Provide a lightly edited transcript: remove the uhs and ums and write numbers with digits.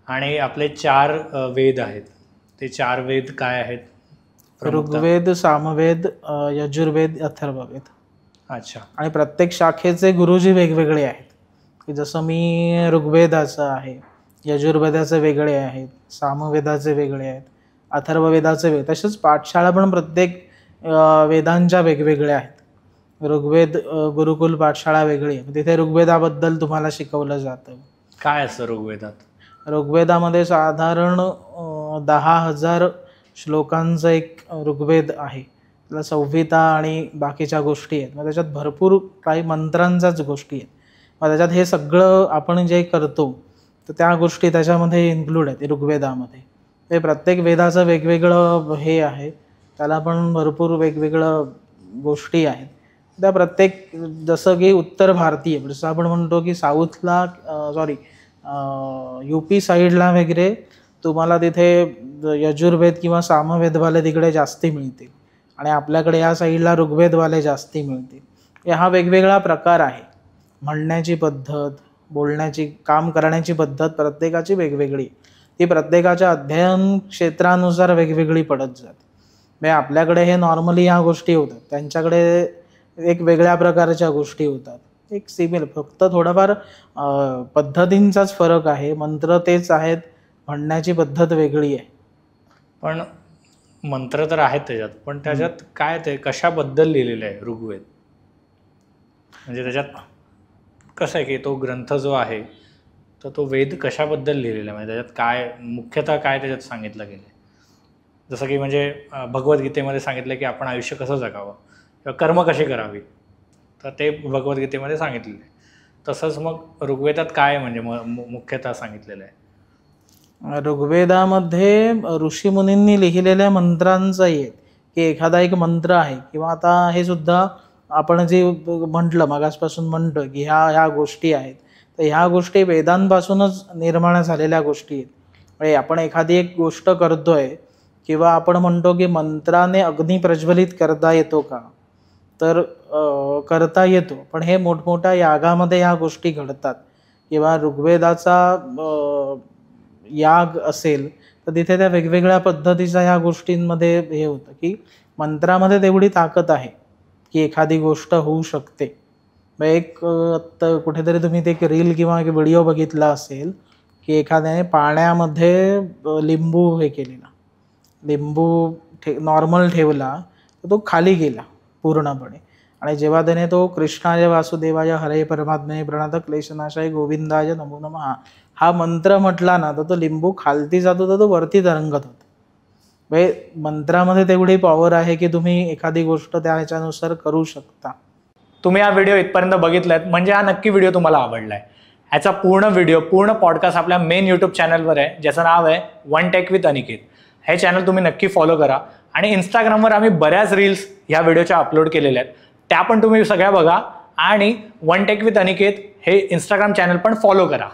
आणि आपले 4 वेद आहेत, ते 4 वेद काय आहेत? ऋग्वेद, सामवेद, यजुर्वेद, अथर्ववेद. अच्छा. आणि प्रत्येक शाखेचे गुरुजी वेगवेगळे आहेत, की जसं मी ऋग्वेदाचं आहे, यजुर्वेदाचे वेगळे आहेत, सामवेदाचे वेगळे आहेत, अथर्ववेदाचे वेगळे. तसेच पाठशाळा पण प्रत्येक वेदांच्या वेगवेगळ्या आहेत. ऋग्वेद गुरुकुल पाठशाळा वेगळी आहे, तिथे ऋग्वेदाबद्दल तुम्हाला शिकवलं जातं. काय असतं ऋग्वेदात? ऋग्वेदामध्ये साधारण 10,000 श्लोकांचं एक ऋग्वेद आहे. त्याला संहिता आणि बाकीच्या गोष्टी आहेत. मग त्याच्यात भरपूर काही मंत्रांच्याच गोष्टी आहेत. मग त्याच्यात हे सगळं आपण जे करतो तर त्या गोष्टी त्याच्यामध्ये इन्क्लूड आहेत ऋग्वेदामध्ये. ते प्रत्येक वेदाचं वेगवेगळं हे आहे, त्याला पण भरपूर वेगवेगळं गोष्टी आहेत. त्या प्रत्येक, जसं की उत्तर भारतीय, जसं आपण म्हणतो की साऊथला UP साईडला वगैरे तुम्हाला तिथे यजुर्वेद किंवा सामवेदवाले तिकडे जास्ती मिळतील आणि आपल्याकडे या साईडला ऋग्वेदवाले जास्ती मिळतील. हा वेगवेगळा प्रकार आहे. म्हणण्याची पद्धत, बोलण्याची, काम करण्याची पद्धत प्रत्येकाची वेगवेगळी. ती प्रत्येकाच्या अध्ययन क्षेत्रानुसार वेगवेगळी पडत जाते. म्हणजे आपल्याकडे हे नॉर्मली ह्या गोष्टी होतात, त्यांच्याकडे एक वेगळ्या प्रकारच्या गोष्टी होतात. एक सिमिलर, फक्त थोडाफार पद्धतींचाच फरक आहे. मंत्र तेच आहेत, म्हणण्याची पद्धत वेगळी आहे. पण मंत्र तर आहेत त्याच्यात, पण त्याच्यात काय, ते कशाबद्दल लिहिलेलं आहे ऋग्वेद? म्हणजे त्याच्यात कसं आहे की तो ग्रंथ जो आहे तर तो वेद कशाबद्दल लिहिलेला आहे? म्हणजे त्याच्यात काय मुख्यतः काय त्याच्यात सांगितलं गेलं आहे? जसं की म्हणजे भगवद्गीतेमध्ये सांगितलं की आपण आयुष्य कसं जगावं किंवा कर्म कशी करावी, तर ते भगवद्गीतेमध्ये सांगितलेलं आहे. तसंच मग ऋग्वेदात काय म्हणजे मुख्यतः सांगितलेलं आहे? ऋग्वेदामध्ये ऋषीमुनींनी लिहिलेल्या मंत्रांचं आहे की एखादा एक मंत्र आहे, किंवा आता हे सुद्धा आपण जे म्हटलं मागासपासून म्हणतो की ह्या गोष्टी आहेत, तर ह्या गोष्टी वेदांपासूनच निर्माण झालेल्या गोष्टी आहेत. म्हणजे आपण एखादी एक गोष्ट करतोय किंवा आपण म्हणतो की मंत्राने अग्नी प्रज्वलित करता येतो का, तर करता येतो, पण हे मोठमोठ्या यागामध्ये ह्या गोष्टी घडतात. किंवा ऋग्वेदाचा याग असेल तर तिथे त्या वेगवेगळ्या पद्धतीच्या ह्या गोष्टींमध्ये हे होतं की मंत्रामध्ये तेवढी ताकद आहे की एखादी गोष्ट होऊ शकते. एक कुठेतरी तुम्ही ते एक रील किंवा एक व्हिडिओ बघितला असेल की एखाद्याने पाण्यामध्ये लिंबू हे केलेला, लिंबू नॉर्मल ठेवला तर तो खाली गेला पूर्णपणे, आणि जेव्हा त्याने तो कृष्णाय वासुदेवाय हरे परमात्मे प्रणत क्लेशनाशाय गोविंदाय नमो नमः हा मंत्र म्हटला ना, तर तो लिंबू खालती जातो तर तो वरती तरंगत होतो. म्हणजे मंत्रामध्ये तेवढी पॉवर आहे की तुम्ही एखादी गोष्ट त्या ह्याच्यानुसार करू शकता. तुम्ही हा व्हिडिओ इथपर्यंत बघितलात म्हणजे हा नक्की व्हिडिओ तुम्हाला आवडलाय. ह्याचा पूर्ण व्हिडिओ, पूर्ण पॉडकास्ट आपल्या मेन यूट्यूब चॅनलवर आहे, ज्याचं नाव आहे वन टेक विथ अनिकेत. हे चॅनल तुम्ही नक्की फॉलो करा. आणि इंस्टाग्रामवर आम्ही बऱ्याच रील्स ह्या व्हिडिओच्या अपलोड केलेल्या आहेत, त्या पण तुम्ही सगळ्या बघा. आणि वन टेक विथ अनिकेत हे इंस्टाग्राम चॅनल पण फॉलो करा.